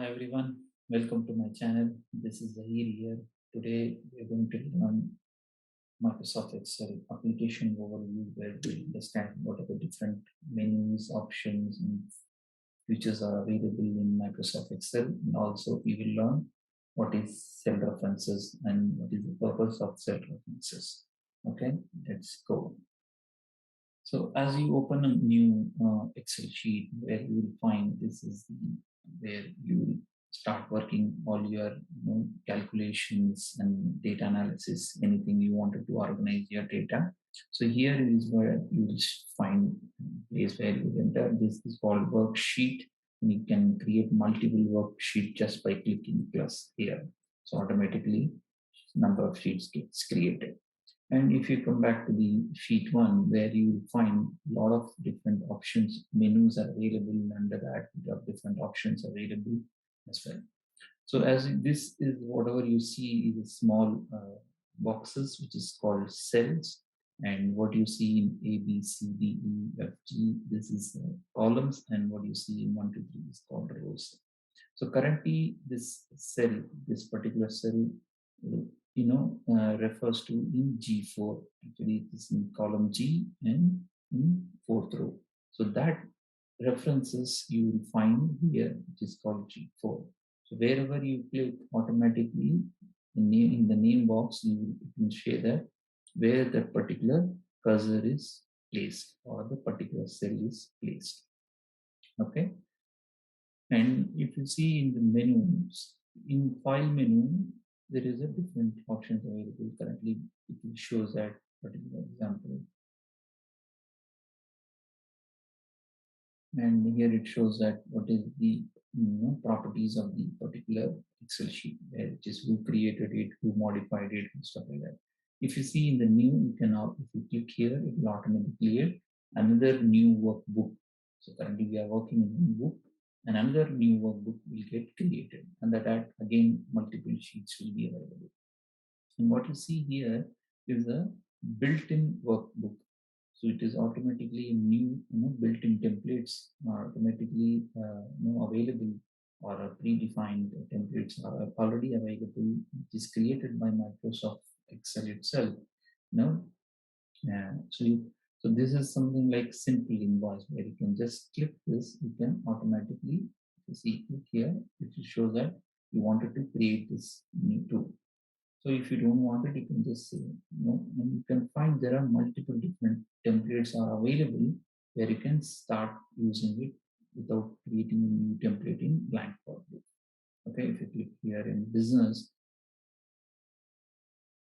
Hi everyone, welcome to my channel. This is Zaheer here. Today we are going to learn Microsoft Excel application overview where we understand what are the different menus, options, and features are available in Microsoft Excel. And also we will learn what is cell references and what is the purpose of cell references. Okay, let's go. So as you open a new Excel sheet where you will find this is where you will start working all your calculations and data analysis, anything you wanted to organize your data. So here is where you will find place where you will enter. This is called worksheet. And you can create multiple worksheet just by clicking plus here. So automatically number of sheets gets created. And if you come back to the sheet one, where you will find a lot of different options, menus are available, and under that, you have different options available as well. So as this is whatever you see is a small boxes, which is called cells. And what you see in A, B, C, D, E, F, G, this is columns. And what you see in 1, 2, 3 is called rows. So currently, this cell, this particular cell, refers to in G4. Actually, it is in column G and in fourth row. So that references you will find here, which is called G4. So wherever you click, automatically in the name box, you will share that where that particular cursor is placed or the particular cell is placed. Okay. And if you see in the menus, in file menu, there is a different options available. Currently, it shows that particular example. And here it shows that what is the properties of the particular Excel sheet, which is who created it, who modified it, and stuff like that. If you see in the new, you can now, if you click here, it will automatically add another new workbook. So currently we are working in one book, and another new workbook will get created. And that again, multiple sheets will be available. And what you see here is a built-in workbook. So it is automatically new, built-in templates are automatically available, or predefined templates are already available, which is created by Microsoft Excel itself. So so this is something like simple invoice where you can just click this, you can automatically, you see click here, it will show that you wanted to create this new tool. So if you don't want it, you can just say no, and you can find there are multiple different templates are available where you can start using it without creating a new template in blank workbook. Okay, if you click here in business,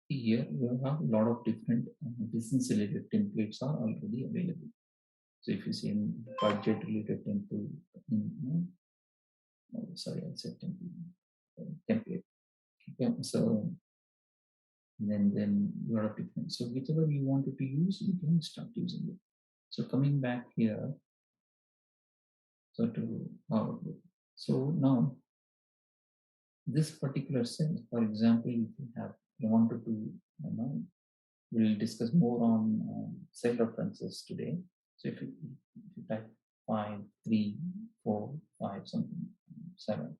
here you have a lot of different business related templates are already available. So if you see in budget related template, sorry, I said template. Okay, so then a lot of different. So whichever you wanted to use, you can start using it. So coming back here, so to Outlook. So now this particular cell, for example, if you wanted to, we'll discuss more on cell references today. So if you type 5, 3, 4, 5, something, 7.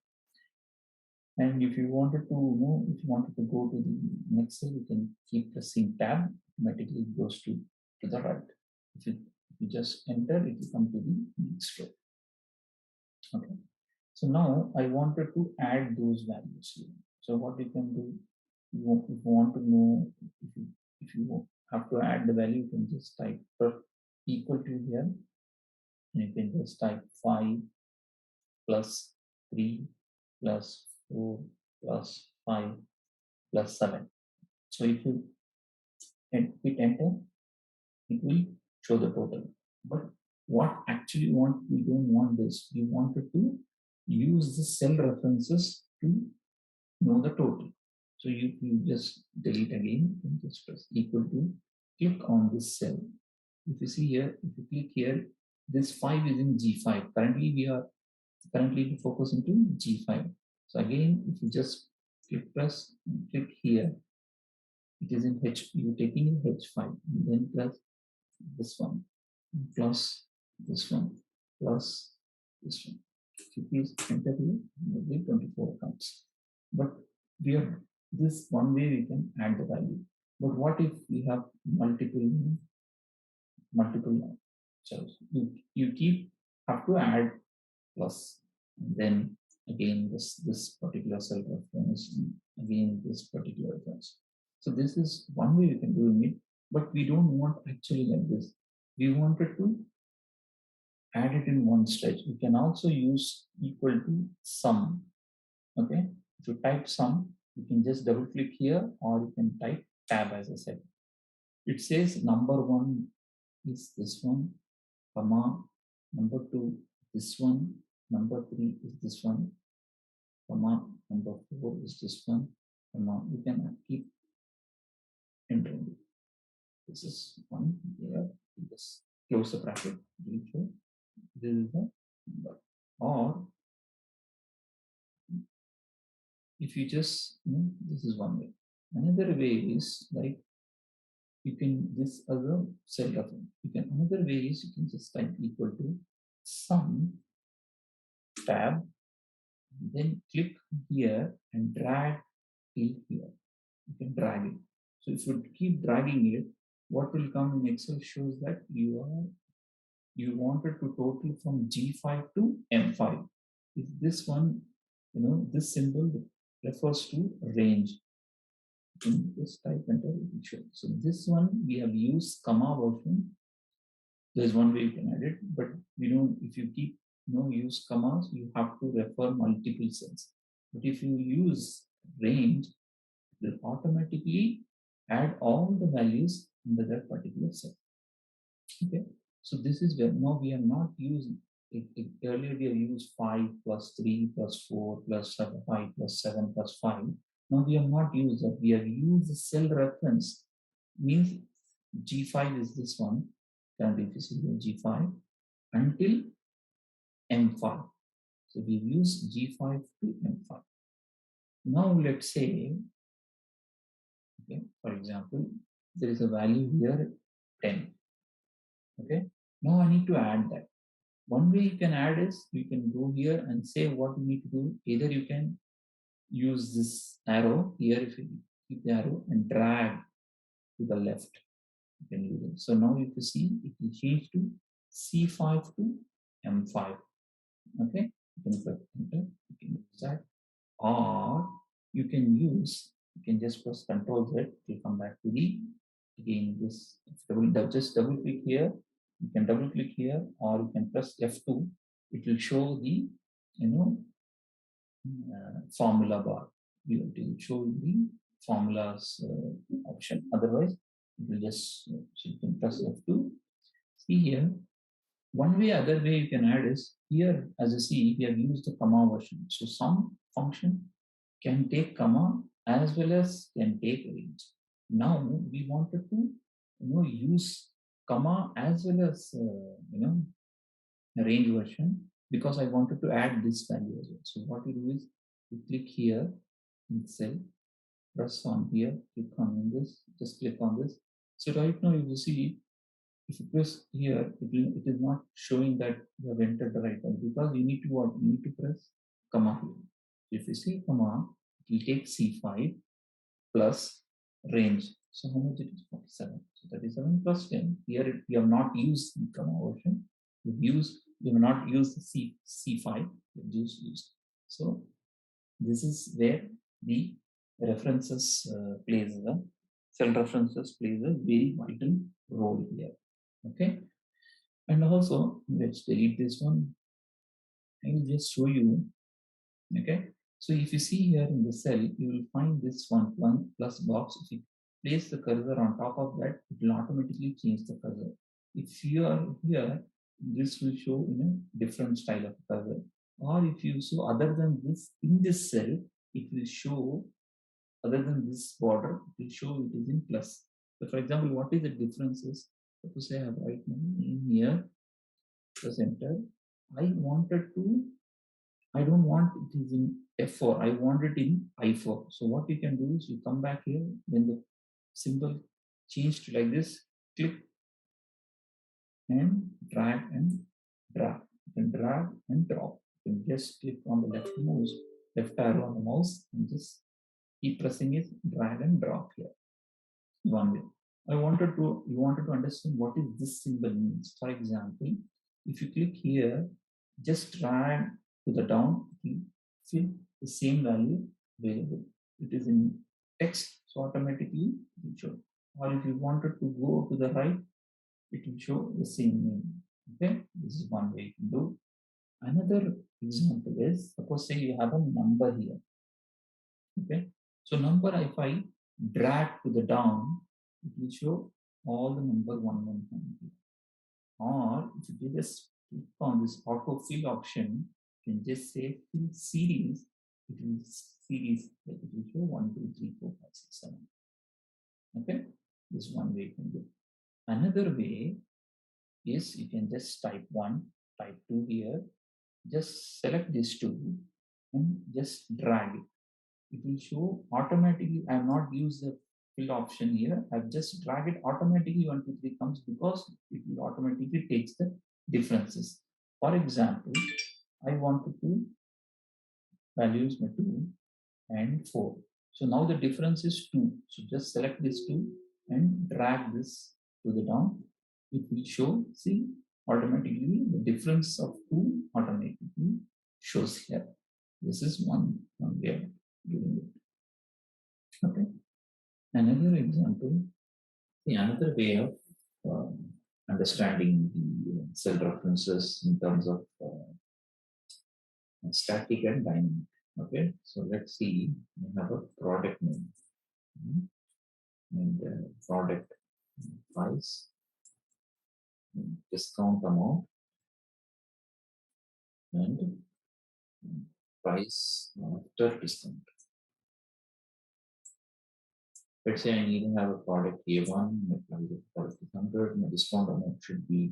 And if you wanted to if you wanted to go to the next cell, you can keep pressing tab, automatically it goes to the right. If you just enter, it will come to the next row. Okay. So now I wanted to add those values here. So what you can do, if you want to know, if you have to add the value, you can just type equal to here, and you can just type 5 plus 3 plus 4 plus 5 plus 7. So if you hit enter, it will show the total. But what actually we don't want this. We wanted to use the cell references to know the total. So you just delete again and just press equal to, click on this cell. If you see here, if you click here, this 5 is in G5. Currently we focus into G5. So again, if you just press and click here, it is in H, you're taking in H5, and then plus this one, plus this one, plus this one. If you please enter here, you will be 24 counts. But we have this one way we can add the value. But what if we have multiple cells? You keep have to add plus, and then again this particular cell reference, and again this particular reference. So this is one way we can do it, but we don't want actually like this. We wanted to add it in one stretch. We can also use equal to sum. Okay, if you type sum, you can just double click here, or you can type tab as I said. It says number one is this one, comma, number two this one, number three is this one, comma, number four is this one, comma. You can keep entering it. This is one here. You just close the bracket. This is the number. Or if you just, this is one way. Another way is like you can this as a cell reference. You can another way is you can just type equal to sum tab, then click here and drag till here. You can drag it. So if you keep dragging it, what will come in Excel shows that you wanted to total from G5 to M5. If this one, this symbol refers to range. In this type enter it will show. So this one we have used comma version. There's one way you can add it, but if you keep use commas, you have to refer multiple cells. But if you use range, it will automatically add all the values under that particular cell. Okay, so this is where now we are not using earlier we have used 5 plus 3 plus 4 plus 7, 5 plus 7 plus 5. Now we have not used that. We have used the cell reference, means G5 is this one, currently if you see here G5 until M5. So we use G5 to M5. Now let's say, okay, for example, there is a value here 10. Okay, now I need to add that. One way you can add is you can go here and say what you need to do. Either you can use this arrow here, if you keep the arrow and drag to the left, you can use it. So now if you see, it will change to C5 to M5. Okay, you can press enter, you can use that, or you can just press Control Z to come back to the again this just double click here. You can double click here, or you can press F2. It will show the formula bar. It will show the formulas option. Otherwise, it will just so you can press F2. See here. One way, other way you can add is here. As you see, we have used the comma version. So some function can take comma as well as can take range. Now we wanted to use comma as well as range version, because I wanted to add this value as well. So what you do is you click here in cell, press on here, click on this, just click on this. So right now you will see, if you press here, it is not showing that you have entered the right one, because you need to what? You need to press comma here. If you say comma, it will take C5 plus range. So how much it is? 47. So 37 plus 10. Here we have not used the comma version. We have not used the C5. We have used. So this is where the references plays a cell references plays a very vital role here. Okay, and also let's delete this one. I will just show you. Okay, so if you see here in the cell, you will find this one plus box. If you place the cursor on top of that, it will automatically change the cursor. If you are here, this will show in a different style of cursor. Or if you show other than this in this cell, it will show other than this border, it will show it is in plus. So for example, what is the differences? Suppose I have right now in here, press enter. I don't want it is in F4. I want it in I4. So what you can do is you come back here when the symbol changed like this, click and drag and drag. You can drag and drop. You can just click on the left arrow on the mouse, and just keep pressing it, drag and drop here. One way. You wanted to understand what is this symbol means. For example, if you click here, just drag to the down, you see the same value available. It is in text, so automatically it will show. Or if you wanted to go to the right, it will show the same name. Okay, this is one way you can do. Another example is, suppose say you have a number here. Okay, so number if I drag to the down, it will show all the number 1 1 Or if you just click on this auto fill option, you can just say fill series. It will series like it will show 1 2 3 4 5 6 7. Okay, this is one way you can do. Another way is you can just type 1, type 2 here. Just select this two and just drag it. It will show automatically. I have not used the fill option here. I've just drag it automatically 1 2 3 comes because it will automatically takes the differences. For example, I wanted to values my 2 and 4. So now the difference is 2. So just select this 2 and drag this to the down. It will show, see, automatically the difference of 2 automatically shows here. This is one way of doing it. Okay. Another example, another way of understanding the cell references in terms of static and dynamic. Okay, so let's see. We have a product name and product price, discount amount, and price after discount. Let's say I need to have a product A1, my price of product is 100, my discount amount should be,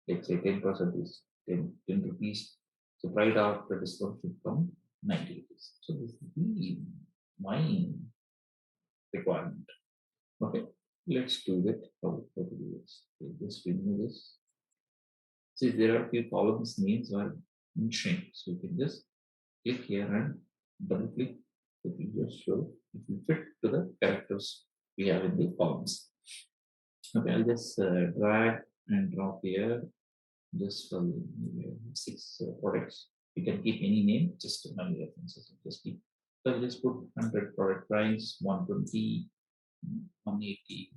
let's say 10% is 10 rupees. So right after discount should come 90 rupees. So this is the my requirement. Okay, let's do that. How to do this? Just remove this. See, there are a few columns names are in shrink. So you can just click here and double click. It will just show it will fit to the characters we have in the columns. Okay, I'll just drag and drop here just for 6 products. You can keep any name, just money references. Just keep. So I'll just put 100 product price, 120, 180,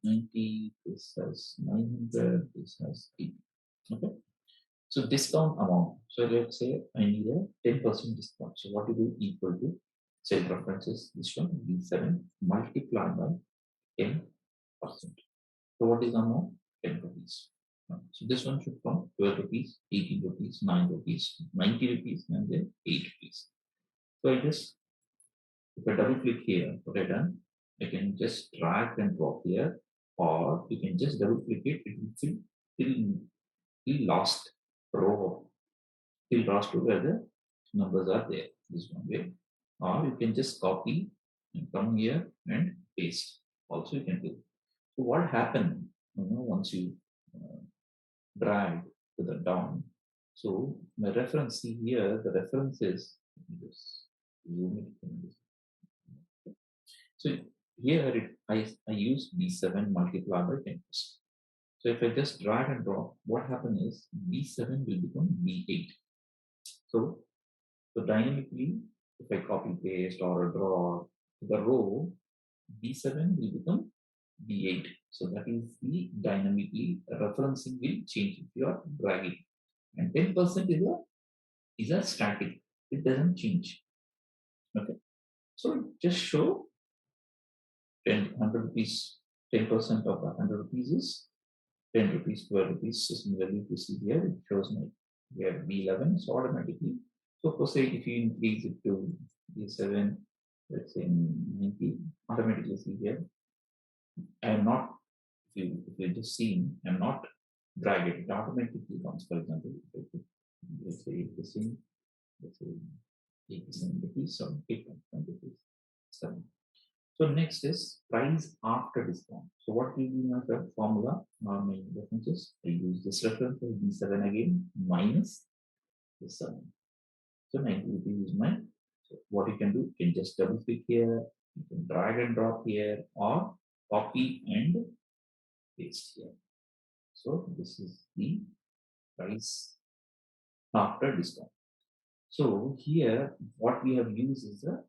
90, this has 900, this has 80. Okay. So discount amount. So let's say I need a 10% discount. So what to do equal to sale preferences, this one B7 multiplied by 10%. So what is the amount? 10 rupees. So this one should come 12 rupees, 18 rupees, 9 rupees, 90 rupees, and then 8 rupees. So I just, if I double click here, what I done, I can just drag and drop here, or you can just double click it, it will fill last row, fill last row where the numbers are there, this one way. Or you can just copy and come here and paste. Also you can do. So what happened, once you drag to the down. So my reference, see here, the reference is, let me just zoom it in this. So here I use B7 multiplied by 10%. So if I just drag and drop, what happens is B7 will become B8. So dynamically, if I copy paste or draw the row, B7 will become B8. So that is the dynamically referencing will change if you are dragging. And 10% is a static. It doesn't change. Okay. So just show 100 rupees, 10% of 100 rupees is 10 rupees, 12 rupees. So similarly, if you see here, it shows me here B11, so automatically. So for say if you increase it to B7, let's say 90, automatically see here. I am not, if you just see, I'm not drag it, it automatically comes. For example, let's say the same, let's say 8% rupees, so 8.1 rupees. So next is price after discount. So what will be my formula? My references. I use this reference as B7 again minus this 7. So 90 rupees is mine. So what you can do, you can just double click here, you can drag and drop here, or copy and paste here. So this is the price after discount. So here, what we have used is a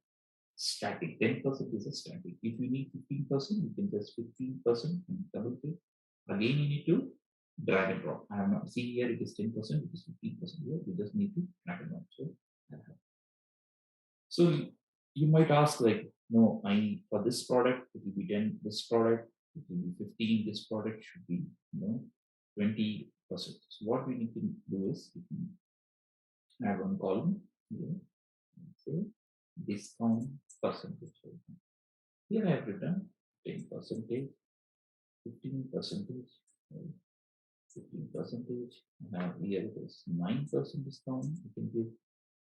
static. 10% is a static. If you need 15%, you can just 15% and double click. Again, you need to drag and drop. I have not see here it is 10%, it is 15% here. You just need to drag and drop. So you might ask like, no, I for this product it will be 10, this product it will be 15, this product should be 20%. So what we need to do is we can add one column here and say discount percentage. Here I have written 10 percentage, 15 percentage, 15 percentage. Now here it is 9% discount. You can give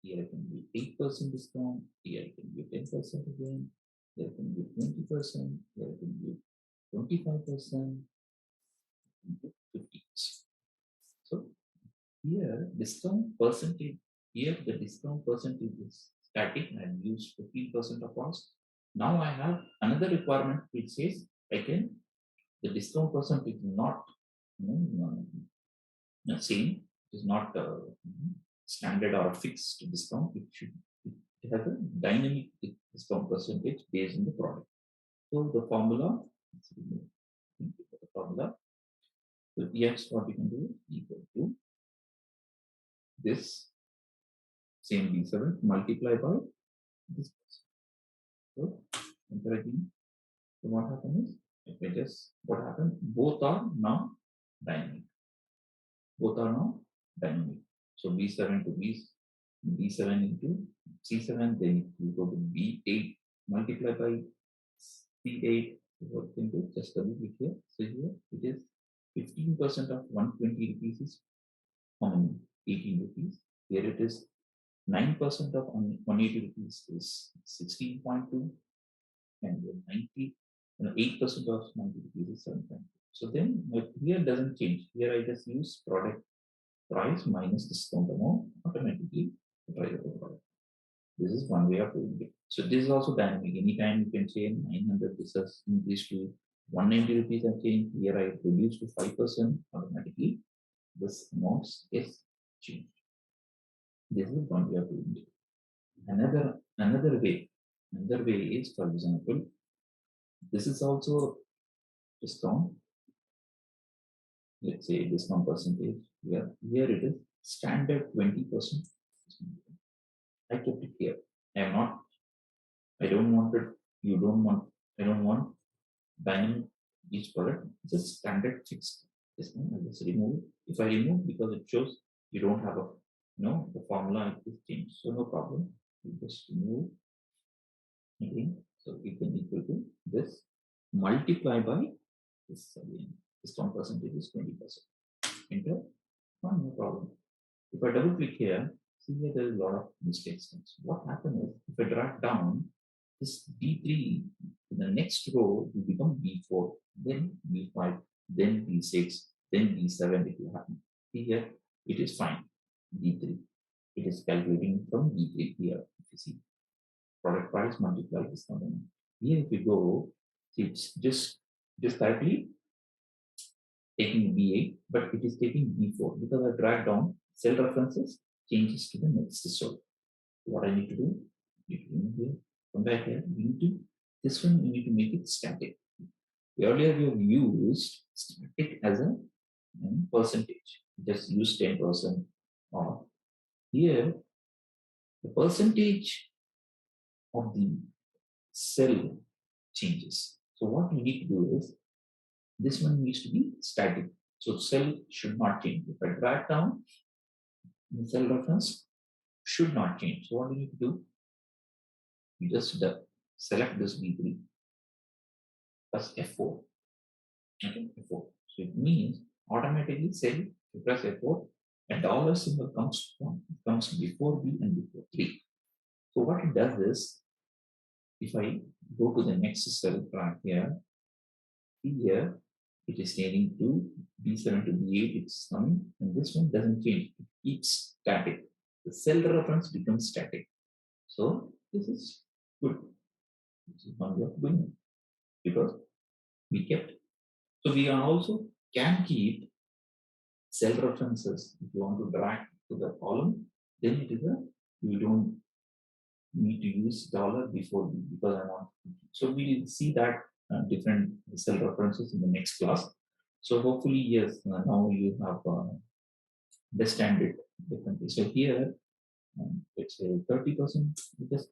here it can be 8% discount. Here it can be 10% again. Here it can be 20%. Here it can be 25%. 50%. So here discount percentage. Here the discount percentage is static and use 15% of cost. Now I have another requirement which says I can the discount percentage not same. It is not standard or fixed discount. It has a dynamic discount percentage based on the product. So the formula, the formula. So yes, what we can do is equal to this same B7 multiply by this. So encouraging. So what happens is, if I just what happened, both are now dynamic. Both are now dynamic. So B7 to B7 into C7, then you go to B8 multiply by C8 into just double click here. So here it is 15% of 120 rupees is how many? 18 rupees. Here it is 9% of 180 rupees is 16.2 and then 8% of 90 rupees is 7.2. So then here doesn't change. Here I just use product price minus discount amount automatically the price of the product. This is one way of doing it. So this is also dynamic. Anytime you can change 900, this has increased to 190 rupees and change. Here I reduced to 5% automatically. This amount is changed. This is one way of doing it. Another way is, for example, this is also discount. Let's say discount percentage. Here it is standard 20%. I kept it here. I don't want it, I don't want dynamic each product. It's a standard fixed. This one I just remove. If I remove because it shows you don't have a the formula is changed. So no problem. You just remove again. So it can equal to this multiply by this again. Discount percentage is 20%. Enter. No problem. If I double click here, see here there is a lot of mistakes. What happens is if I drag down this B3 to the next row will become B4, then B5, then B6, then B7 it will happen. See here it is fine. B3. It is calculating from B3 here. If you see product price multiplied discount amount. Here if you go, see it's just directly taking B8, but it is taking B4 because I drag down cell references changes to the next cell. What I need to do, come back here, this one we need to make it static. Earlier we have used static as a percentage, just use 10% or here the percentage of the cell changes. So what we need to do is this one needs to be static. So cell should not change. If I drag down, the cell reference should not change. So what do you need to do? You just select this B3 plus F4. Okay, F4. So it means automatically cell, you press F4, a dollar symbol comes before B and before 3. So what it does is, if I go to the next cell right here, it is changing to B7 to B8, it's coming, and this one doesn't change. It keeps static. the cell reference becomes static. So this is good. This is one way of doing it because we kept. So we are also can keep cell references. If you want to drag to the column, then it is a you don't need to use dollar before because I want. So we'll see that different cell references in the next class. So hopefully, yes, now you have understand it differently. So here, let's say 30% just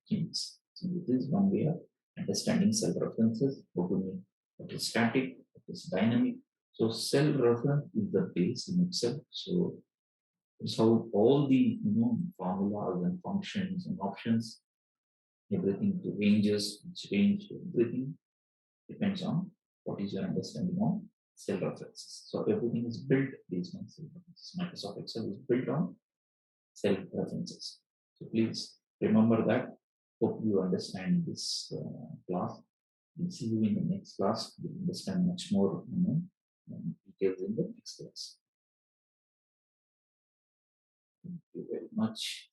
changes. So this is one way of understanding cell references. What is static, what is dynamic. So cell reference is the base in Excel. So it's how all the formulas and functions and options, everything to ranges, which range, everything depends on what is your understanding of cell references. So everything is built based on cell references. Microsoft Excel is built on cell references. So please remember that. Hope you understand this class. We'll see you in the next class. We'll understand much more details in the next class. Thank you very much.